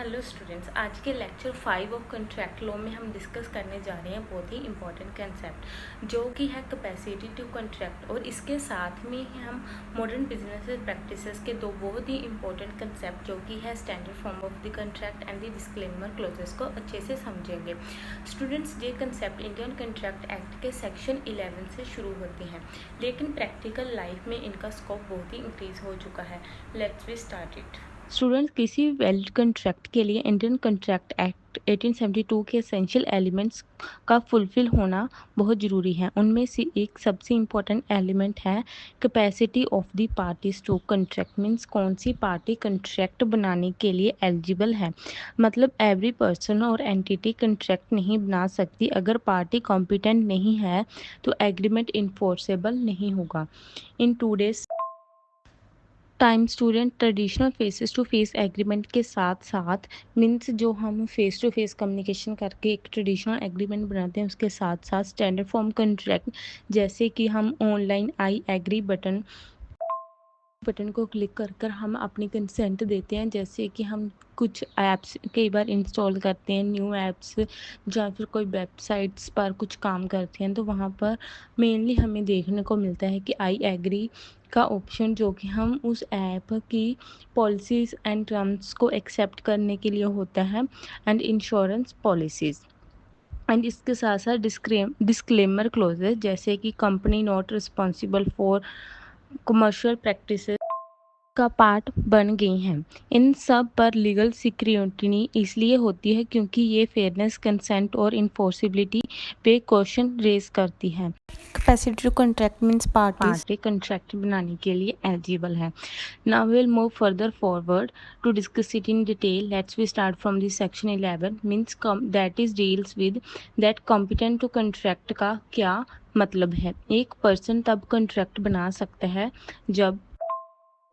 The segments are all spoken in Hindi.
हेलो स्टूडेंट्स, आज के लेक्चर 5 ऑफ कंट्रैक्ट लॉ में हम डिस्कस करने जा रहे हैं बहुत ही इंपॉर्टेंट कंसेप्ट जो कि है कैपेसिटी टू कंट्रैक्ट। और इसके साथ में ही हम मॉडर्न बिजनेस प्रैक्टिसेस के दो बहुत ही इंपॉर्टेंट कंसेप्ट जो कि है standard form of the contract and the disclaimer clauses को अच्छे से समझेंगे। स्टूडेंट्स, ये कंसेप्ट इंडियन कंट्रैक्ट एक्ट के सेक्शन 11 से शुरू होते हैं, लेकिन प्रैक्टिकल लाइफ में इनका स्कोप बहुत ही इंक्रीज हो चुका है। Let's we start it. Students, किसी वैलिड कंट्रैक्ट के लिए इंडियन कंट्रैक्ट एक्ट 1872 के एसेंशियल एलिमेंट्स का फुलफिल होना बहुत ज़रूरी है। उनमें से एक सबसे इम्पोर्टेंट एलिमेंट है capacity of the parties to contract. Means कौन सी पार्टी कंट्रैक्ट बनाने के लिए एलिजिबल है। मतलब एवरी पर्सन और एंटिटी कंट्रैक्ट नहीं बना सकती। अगर पार्टी कॉम्पिटेंट नहीं है तो एग्रीमेंट इन्फोर्सेबल नहीं होगा। In today's time student traditional face to face agreement के साथ साथ मीन्स जो हम फेस टू फेस कम्युनिकेशन करके एक ट्रेडिशनल एग्रीमेंट बनाते हैं, उसके साथ साथ स्टैंडर्ड फॉर्म कॉन्ट्रैक्ट जैसे कि हम ऑनलाइन आई एग्री बटन को क्लिक कर कर हम अपनी कंसेंट देते हैं। जैसे कि हम कुछ ऐप्स कई बार इंस्टॉल करते हैं, न्यू ऐप्स, या फिर कोई वेबसाइट्स पर कुछ काम करते हैं, तो वहाँ पर मेनली हमें देखने को मिलता है कि आई एग्री का ऑप्शन, जो कि हम उस ऐप की पॉलिसीज़ एंड टर्म्स को एक्सेप्ट करने के लिए होता है, एंड इंश्योरेंस पॉलिसीज़। एंड इसके साथ साथ डिस्क्लेमर क्लोजेस जैसे कि company not responsible for commercial practices का पार्ट बन गई हैं। इन सब पर लीगल सिक्योरिटी इसलिए होती है क्योंकि ये फेयरनेस, कंसेंट और इन्फोर्सिबिलिटी पे क्वेश्चन रेज करती है। Capacity to contract means party contract बनाने के लिए एलिजिबल है। Now we will move further forward to discuss it in detail. Let's we start from this section 11 means that is deals with that competent to contract का क्या मतलब है। एक पर्सन तब कॉन्ट्रैक्ट बना सकता है जब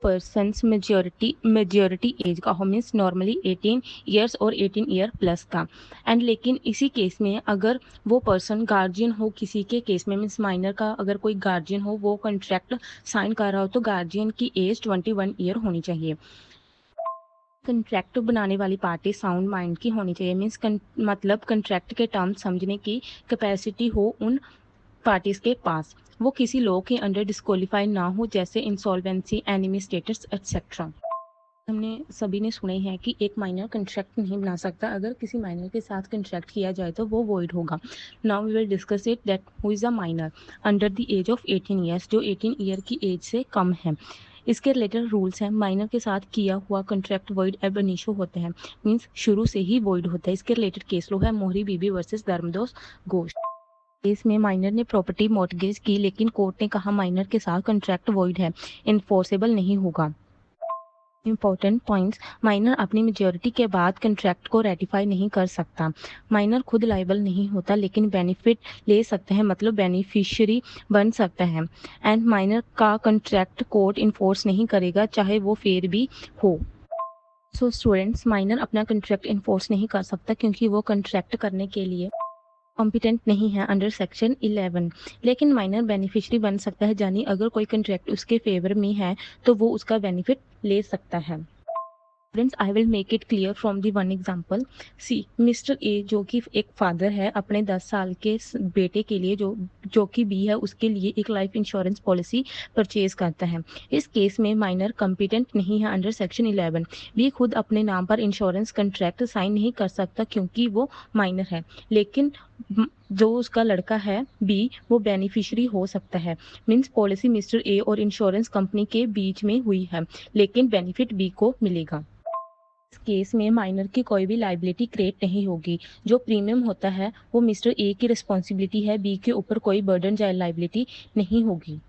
पर्सन्स मेजोरिटी एज का हो, मीन्स नॉर्मली 18 ईयर्स और 18 ईयर प्लस का। एंड लेकिन इसी केस में अगर वो पर्सन गार्जियन हो, किसी के केस में मीन्स माइनर का अगर कोई गार्जियन हो, वो कॉन्ट्रैक्ट साइन कर रहा हो, तो गार्जियन की एज 21 ईयर होनी चाहिए। कंट्रैक्ट बनाने वाली पार्टी साउंड माइंड की होनी चाहिए। मीन्स मतलब कंट्रैक्ट के टर्म्स समझने की कैपेसिटी हो उन पार्टीज के पास, वो किसी लॉ के अंडर डिस्क्वालीफाई ना हो, जैसे इंसॉल्वेंसी, एनिमी स्टेटस एक्सेट्रा। हमने सभी ने सुना ही है कि एक माइनर कंट्रैक्ट नहीं बना सकता। अगर किसी माइनर के साथ कंट्रैक्ट किया जाए तो वो वॉइड होगा। Now we will discuss it that who is a minor under the age of 18 years, जो 18 ईयर की एज से कम है। इसके रिलेटेड रूल्स हैं। माइनर के साथ किया हुआ कंट्रैक्ट वॉइड एब इनिशियो होता है, मीन्स शुरू से ही वॉइड होता है। इसके रिलेटेड केस लो है मोहरी बीबी वर्सेस धर्मदास घोष। केस में माइनर ने प्रॉपर्टी मॉर्टगेज की, लेकिन कोर्ट ने कहा माइनर के साथ कॉन्ट्रैक्ट वॉइड है, इन्फोर्सेबल नहीं होगा। इंपॉर्टेंट पॉइंट्स, माइनर अपनी मेजॉरिटी के बाद कॉन्ट्रैक्ट को रेटिफाई नहीं कर सकता। माइनर खुद लाइबल नहीं होता, लेकिन बेनिफिट ले सकता है, मतलब बेनिफिशियरी बन सकता है। एंड माइनर का कॉन्ट्रैक्ट कोर्ट इन्फोर्स नहीं करेगा, चाहे वो फेयर भी हो। सो स्टूडेंट्स, माइनर अपना कॉन्ट्रैक्ट इन्फोर्स नहीं कर सकता क्योंकि वो कॉन्ट्रैक्ट करने के लिए कॉम्पिटेंट नहीं है अंडर सेक्शन 11। लेकिन माइनर बेनिफिशियरी बन सकता है, यानी अगर कोई कॉन्ट्रैक्ट उसके फेवर में है तो वो उसका बेनिफिट ले सकता है। Friends, I will make it clear from the one example. See mister A, जो कि एक फादर है, अपने 10 साल के बेटे के लिए जो कि बी है, उसके लिए एक लाइफ इंश्योरेंस पॉलिसी परचेज करता है। इस केस में माइनर कॉम्पिटेंट नहीं है अंडर सेक्शन 11। बी खुद अपने नाम पर इंश्योरेंस कॉन्ट्रैक्ट साइन नहीं कर सकता क्योंकि वो माइनर है, लेकिन जो उसका लड़का है बी, वो बेनिफिशियरी हो सकता है। मीन्स पॉलिसी मिस्टर ए और इंश्योरेंस कंपनी के बीच में हुई है, लेकिन बेनिफिट बी को मिलेगा। इस केस में माइनर की कोई भी लाइबिलिटी क्रिएट नहीं होगी। जो प्रीमियम होता है वो मिस्टर ए की रिस्पॉन्सिबिलिटी है, बी के ऊपर कोई बर्डन या लाइबिलिटी नहीं होगी।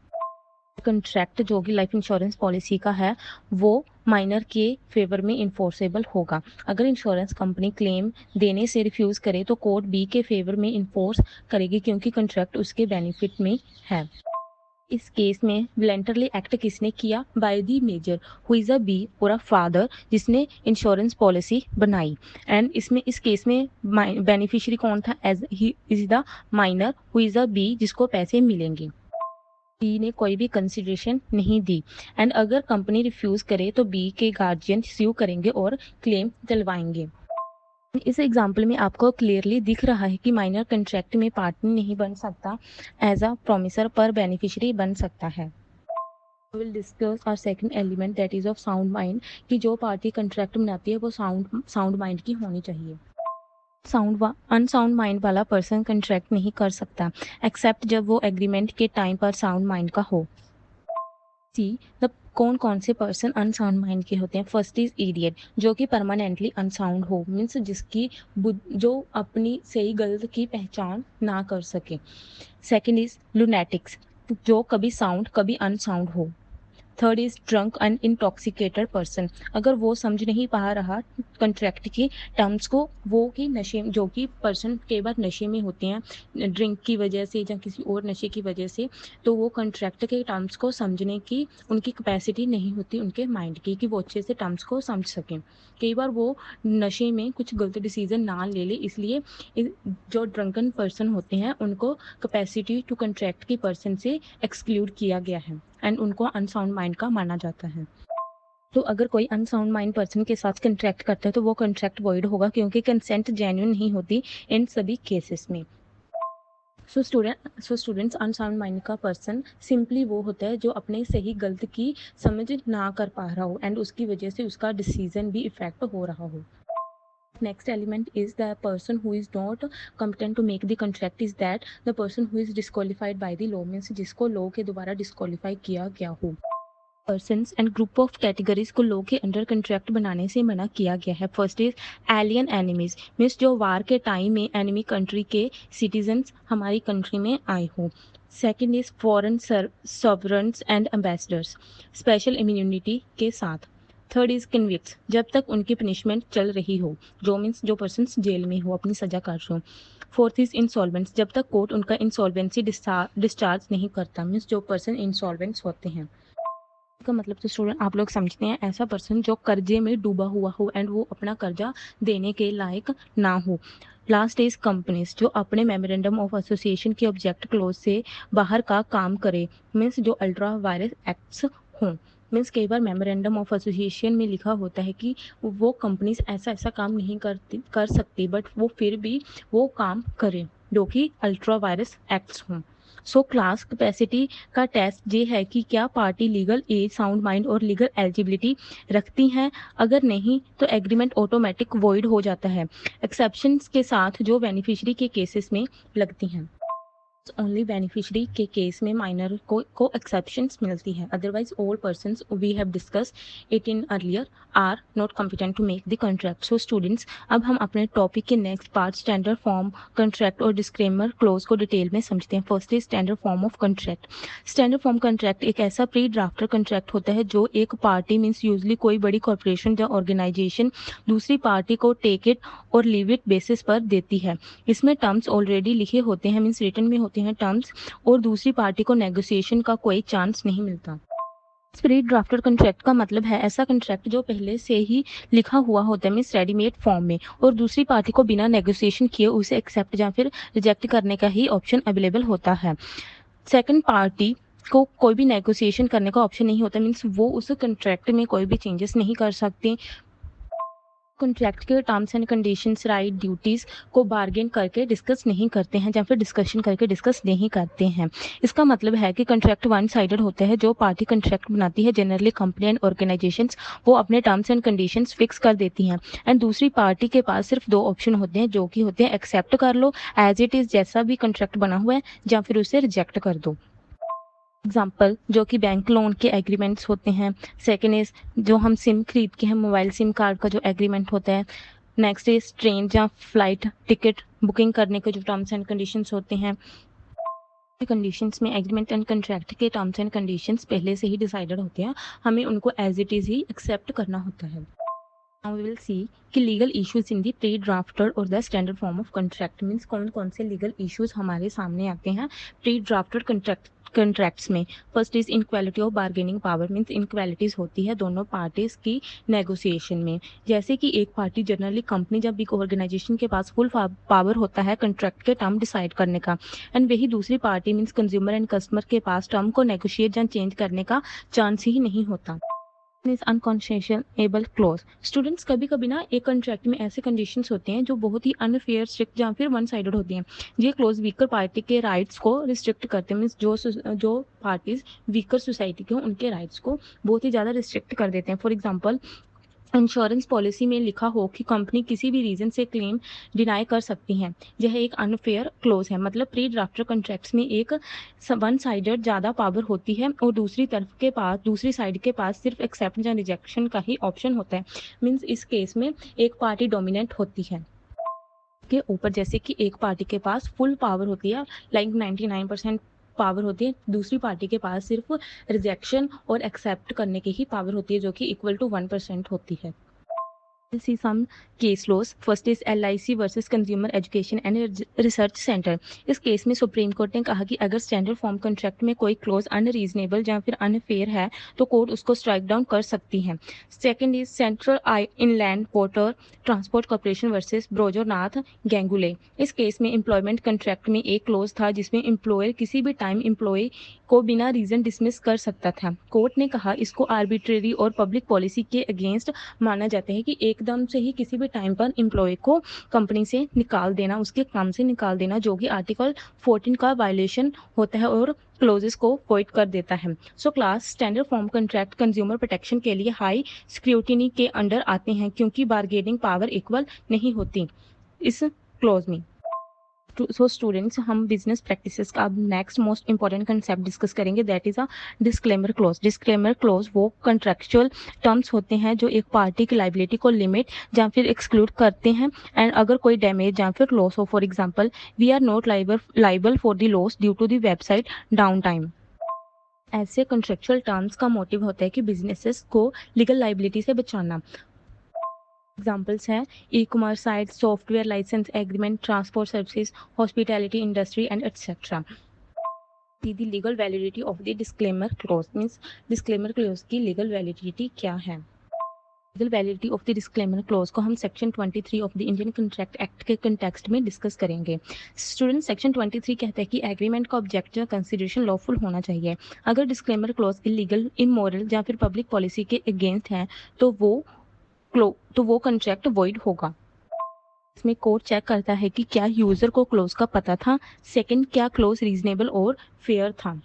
कंट्रैक्ट जो कि लाइफ इंश्योरेंस पॉलिसी का है वो माइनर के फेवर में इन्फोर्सेबल होगा। अगर इंश्योरेंस कंपनी क्लेम देने से रिफ्यूज करे तो कोर्ट बी के फेवर में इन्फोर्स करेगी, क्योंकि कंट्रैक्ट उसके बेनिफिट में है। इस केस में वॉलंटरली एक्ट किसने किया? By the major who is a B और अ फादर, जिसने इंश्योरेंस पॉलिसी बनाई। एंड इस केस में बेनिफिशियरी कौन था? As he is the minor who is a B, जिसको पैसे मिलेंगे। बी ने कोई भी कंसिडरेशन नहीं दी एंड अगर कंपनी रिफ्यूज़ करे तो बी के गार्जियन स्यू करेंगे और क्लेम दिलवाएंगे। इस एग्जाम्पल में आपको क्लियरली दिख रहा है कि माइनर कंट्रैक्ट में पार्टनर नहीं बन सकता, एज अ प्रोमिसर पर बेनिफिशियरी बन सकता है। Will discuss our second element that is of sound mind, कि जो पार्टी कंट्रैक्ट बनाती है वो साउंड माइंड की होनी चाहिए। अनसाउंड माइंड वाला पर्सन कंट्रैक्ट नहीं कर सकता एक्सेप्ट जब वो एग्रीमेंट के टाइम पर साउंड माइंड का हो। सी द कौन से पर्सन अनसाउंड माइंड के होते हैं। फर्स्ट इज इडियट, जो कि परमानेंटली अनसाउंड हो, मीन्स जिसकी जो अपनी सही गलत की पहचान ना कर सके। सेकंड इज लुनेटिक्स, जो कभी साउंड कभी अनसाउंड हो। Third is drunk and intoxicated person, अगर वो समझ नहीं पा रहा कंट्रैक्ट की टर्म्स को, वो कि नशे, जो कि पर्सन कई बार नशे में होते हैं ड्रिंक की वजह से या किसी और नशे की वजह से, तो वो कंट्रैक्ट के टर्म्स को समझने की उनकी कैपेसिटी नहीं होती उनके माइंड की कि वो अच्छे से टर्म्स को समझ सकें। कई बार वो नशे में कुछ गलत डिसीजन ना ले ले, इसलिए जो ड्रंकन पर्सन होते हैं उनको कैपेसिटी टू कंट्रैक्ट की पर्सन से एक्सक्लूड किया गया है एंड उनको अनसाउंड माइंड का माना जाता है। तो अगर कोई अनसाउंड माइंड पर्सन के साथ कंट्रैक्ट करता है तो वो कंट्रैक्ट वॉइड होगा, क्योंकि कंसेंट जेन्युइन नहीं होती इन सभी केसेस में। सो स्टूडेंट्स, अनसाउंड माइंड का पर्सन सिंपली वो होता है जो अपने सही गलत की समझ ना कर पा रहा हो एंड उसकी वजह से उसका डिसीजन भी इफेक्ट हो रहा हो। Next element is the person who is not competent to make the contract is that the person who is disqualified by the law, means जिसको लॉ के द्वारा डिस्क्वालीफाई किया गया हो। Persons and group of categories को लॉ के अंडर कंट्रैक्ट बनाने से मना किया गया है। First is alien enemies, means जो वार के टाइम में एनिमी कंट्री के सिटीजन्स हमारी कंट्री में आए हों। Second is foreign sovereigns and ambassadors, special immunity के साथ। थर्ड इज कन्विक्ट्स, जब तक उनकी पनिशमेंट चल रही हो, जो मीन्स जो पर्सन जेल में हो अपनी सजा काट रहे हो। फोर्थ इज इंसॉल्वेंट्स, जब तक कोर्ट उनका इंसॉल्वेंसी डिस्चार्ज नहीं करता, मीन्स जो पर्सन इंसॉल्वेंट्स होते हैं। का मतलब तो स्टूडेंट आप लोग समझते हैं ऐसा पर्सन जो कर्जे में डूबा हुआ हो एंड वो अपना कर्जा देने के लायक ना हो। लास्ट इज कंपनीज, जो अपने मेमोरेंडम ऑफ एसोसिएशन के ऑब्जेक्ट क्लोज से बाहर का काम करे, मीन्स जो अल्ट्रा वायरस एक्ट्स हों। मीन्स कई बार मेमोरेंडम ऑफ एसोसिएशन में लिखा होता है कि वो कंपनीज ऐसा ऐसा काम नहीं कर सकती, बट वो फिर भी वो काम करें जो कि अल्ट्रा वायरस एक्ट्स हों। सो क्लास कैपेसिटी का टेस्ट ये है कि क्या party legal age, sound mind और लीगल एलिजिबिलिटी रखती हैं। अगर नहीं तो एग्रीमेंट ऑटोमेटिक वॉइड हो जाता है, एक्सेप्शंस के साथ जो बेनिफिशियरी के केसेस में लगती हैं। ओनली बेनिफिशियरी के केस में माइनर को एक्सेप्शंस मिलती है, otherwise all persons we have discuss it in earlier are not competent to make the contract. So students, अब हम अपने टॉपिक के next part standard form contract और डिस्क्लेमर क्लोज को डिटेल में समझते हैं। First is standard form of contract. Standard form contract एक ऐसा प्री ड्राफ्टर कॉन्ट्रैक्ट होता है जो एक पार्टी, मीन्स यूजली कोई बड़ी कॉर्पोरेशन या ऑर्गेनाइजेशन, दूसरी पार्टी को टेक इट और लीव इट बेसिस पर देती है। इसमें टर्म्स ऑलरेडी लिखे होते हैं, मीन्स रिटन में होते हैं टर्म्स, और दूसरी पार्टी को नेगोशिएशन का कोई चांस नहीं मिलता। प्री ड्राफ्टेड कॉन्ट्रैक्ट का मतलब है ऐसा कॉन्ट्रैक्ट जो पहले से ही लिखा हुआ होता है, मीन्स रेडीमेड फॉर्म में, और दूसरी पार्टी को बिना नेगोशिएशन किए उसे एक्सेप्ट या फिर रिजेक्ट करने का ही ऑप्शन अवेलेबल होता है। सेकंड पार्टी को कोई भी नेगोशिएशन करने का ऑप्शन नहीं होता, मीन्स वो उस कॉन्ट्रैक्ट में कोई भी चेंजेस नहीं कर सकते। कॉन्ट्रैक्ट के terms and conditions, right, duties को बार्गेन करके डिस्कस नहीं करते हैं या फिर डिस्कशन करके डिस्कस नहीं करते हैं। इसका मतलब है कि कॉन्ट्रैक्ट वन साइडेड होता है। जो पार्टी कॉन्ट्रैक्ट बनाती है, जनरली कंपनी एंड ऑर्गेनाइजेशंस, वो अपने टर्म्स एंड कंडीशंस फिक्स कर देती हैं एंड दूसरी पार्टी के पास सिर्फ दो ऑप्शन होते हैं, जो कि होते हैं एक्सेप्ट कर लो एज इट इज़ जैसा भी कॉन्ट्रैक्ट बना हुआ है, या फिर उसे रिजेक्ट कर दो। एग्जाम्पल जो कि बैंक लोन के एग्रीमेंट्स होते हैं। सेकेंड इज जो हम सिम खरीद के हैं, मोबाइल सिम कार्ड का जो एग्रीमेंट होता है। नेक्स्ट इज ट्रेन या फ्लाइट टिकट बुकिंग करने के जो टर्म्स एंड कंडीशंस होते हैं। कंडीशंस में एग्रीमेंट एंड कॉन्ट्रैक्ट के टर्म्स एंड कंडीशंस पहले से ही डिसाइडेड होते हैं, हमें उनको एज इट इज़ ही एक्सेप्ट करना होता है। Now we will see कि legal issues in the pre drafted और the standard form of contract, means कौन कौन से लीगल इश्यूज हमारे सामने आते हैं प्री ड्राफ्टेड कंट्रैक्ट्स में। First is inequality of bargaining power, means inequalities होती है दोनों पार्टीज की नेगोशिएशन में। जैसे कि एक पार्टी जनरली कंपनी जब बिग ऑर्गेनाइजेशन के पास फुल पावर होता है कंट्रैक्ट के टर्म डिसाइड करने का, एंड वही दूसरी party means consumer and customer के पास टर्म को नेगोशिएट या चेंज करने का चांस ही नहीं होता। Is अनकॉन्शेशनेबल clause. स्टूडेंट्स कभी कभी ना एक कॉन्ट्रैक्ट में ऐसे कंडीशंस होते हैं जो बहुत ही अनफेयर, स्ट्रिक्ट या फिर वन साइडेड होती हैं। ये क्लॉज वीकर पार्टी के राइट्स को रिस्ट्रिक्ट करते हैं, मीन्स जो पार्टीज वीकर सोसाइटी के हों उनके राइट्स को बहुत ही ज़्यादा रिस्ट्रिक्ट कर देते हैं। फॉर एग्जाम्पल, इंश्योरेंस पॉलिसी में लिखा हो कि कंपनी किसी भी रीजन से क्लेम डिनाई कर सकती हैं, यह एक अनफेयर क्लोज है। मतलब प्री ड्राफ्टर कॉन्ट्रैक्ट्स में एक वन साइडेड ज़्यादा पावर होती है और दूसरी साइड के पास सिर्फ एक्सेप्ट या रिजेक्शन का ही ऑप्शन होता है। मीन्स इस केस में एक पार्टी डोमिनेंट होती है के ऊपर, जैसे कि एक पार्टी के पास फुल पावर होती है, लाइक 99% पावर होती है, दूसरी पार्टी के पास सिर्फ रिजेक्शन और एक्सेप्ट करने की ही पावर होती है, जो कि इक्वल टू 1% होती है। See some case laws. First is LIC versus consumer education and research centre. इस केस में सुप्रीम कोर्ट ने कहा कि अगर स्टैंडर्ड फॉर्म कॉन्ट्रैक्ट में कोई क्लोज अनरीजनेबल या फिर अनफेयर है तो कोर्ट उसको स्ट्राइक डाउन कर सकती है। Second is central inland water transport corporation versus Brojonath Ganguly. इस केस में एम्प्लॉयमेंट कॉन्ट्रैक्ट में एक क्लोज था जिसमें एम्प्लॉयर किसी भी टाइम एम्प्लॉय को बिना रीजन डिसमिस कर सकता था। कोर्ट ने कहा इसको आर्बिट्रेरी और पब्लिक पॉलिसी के अगेंस्ट माना जाता है कि एकदम से ही किसी भी टाइम पर एम्प्लॉय को कंपनी से निकाल देना, उसके काम से निकाल देना, जो कि आर्टिकल 14 का वायलेशन होता है और क्लोजेस को वॉइड कर देता है। So class standard form contract consumer protection के लिए हाई स्क्रूटिनी के अंडर आते हैं क्योंकि बार्गेनिंग पावर इक्वल नहीं होती इस क्लोज में। सो स्टूडेंट्स, हम बिजनेस प्रैक्टिसेस का अब next most important concept discuss करेंगे, that is a disclaimer clause. Disclaimer clause वो कॉन्ट्रैक्चुअल टर्म्स होते हैं जो एक पार्टी की लाइबिलिटी को लिमिट या फिर एक्सक्लूड करते हैं, एंड अगर कोई डैमेज या फिर लॉस हो, for example we are not liable for the loss due to the website down time. ऐसे कॉन्ट्रैक्चुअल टर्म्स का मोटिव होता है कि बिजनेसेस को लीगल लाइबिलिटी से बचाना। एग्जाम्पल्स हैं e commerce site, software licence agreement, transport services, hospitality industry and etcetera. The legal validity of the disclaimer clause, means disclaimer clause की लीगल वैलिडिटी क्या है। Legal validity of the disclaimer clause को हम section 23 of the Indian contract act के कंटेक्स्ट में डिस्कस करेंगे। स्टूडेंट, सेक्शन 23 कहता है कि एग्रीमेंट का ऑब्जेक्ट या कंसिडरेशन लॉफुल होना चाहिए। अगर डिस्क्लेमर क्लॉज इलीगल, इमोरल या फिर पब्लिक पॉलिसी के अगेंस्ट है तो वो कॉन्ट्रैक्ट वॉइड होगा। इसमें कोर्ट चेक करता है कि क्या यूजर को क्लोज का पता था, सेकंड क्या क्लोज रीजनेबल और फेयर था।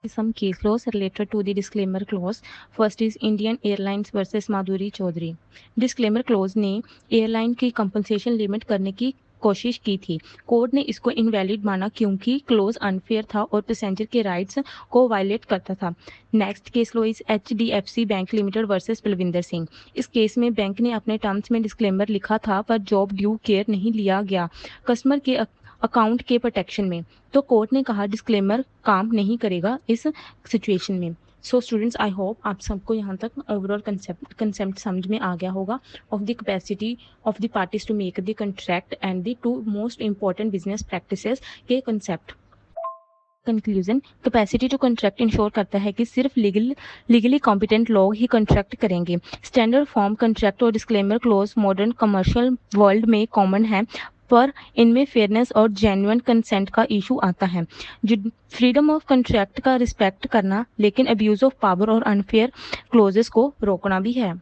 Some case laws related to the disclaimer clause. First is Indian airlines versus Madhuri Chaudhary. Disclaimer clause ने एयरलाइन की कंपनसेशन लिमिट करने की कोशिश की थी। कोर्ट ने इसको इनवैलिड माना क्योंकि क्लोज अनफेयर था और पैसेंजर के राइट्स को वायलेट करता था। Next case law is HDFC bank limited versus Balwinder Singh. इस केस में बैंक ने अपने टर्म्स में डिस्क्लेमर लिखा था पर जॉब ड्यू केयर नहीं लिया गया कस्टमर के अकाउंट के प्रोटेक्शन में, तो कोर्ट ने कहा डिस्क्लेमर काम नहीं करेगा इस सिचुएशन में। सो स्टूडेंट्स, आई होप आप सबको यहाँ तक ओवरऑल कंसेप्ट समझ में आ गया होगा of the capacity of the parties to make the contract and the to most important business practices के concept. Conclusion, capacity to contract ensure करता है कि सिर्फ लीगली कॉम्पिटेंट लोग ही कॉन्ट्रैक्ट करेंगे। स्टैंडर्ड फॉर्म कॉन्ट्रैक्ट और disclaimer clause modern commercial world में कॉमन है, पर इनमें फेयरनेस और जेन्युइन कंसेंट का इशू आता है। जो फ्रीडम ऑफ कॉन्ट्रैक्ट का रिस्पेक्ट करना, लेकिन अब्यूज ऑफ पावर और अनफेयर क्लोजेस को रोकना भी है।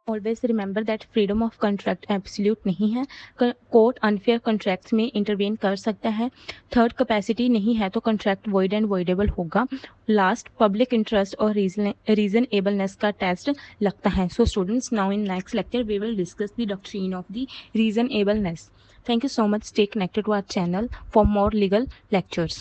Always remember that freedom of contract absolute नहीं है। कोर्ट अनफेयर कॉन्ट्रैक्ट्स में इंटरवेन कर सकता है। थर्ड, कैपेसिटी नहीं है तो कॉन्ट्रैक्ट वॉइड एंड वॉइडेबल होगा। लास्ट, पब्लिक इंटरेस्ट और रीजनेबलनेस का टेस्ट लगता है। So students, now in next lecture we will discuss the doctrine of the reasonableness. Thank you so much. Stay connected to our channel for more legal lectures.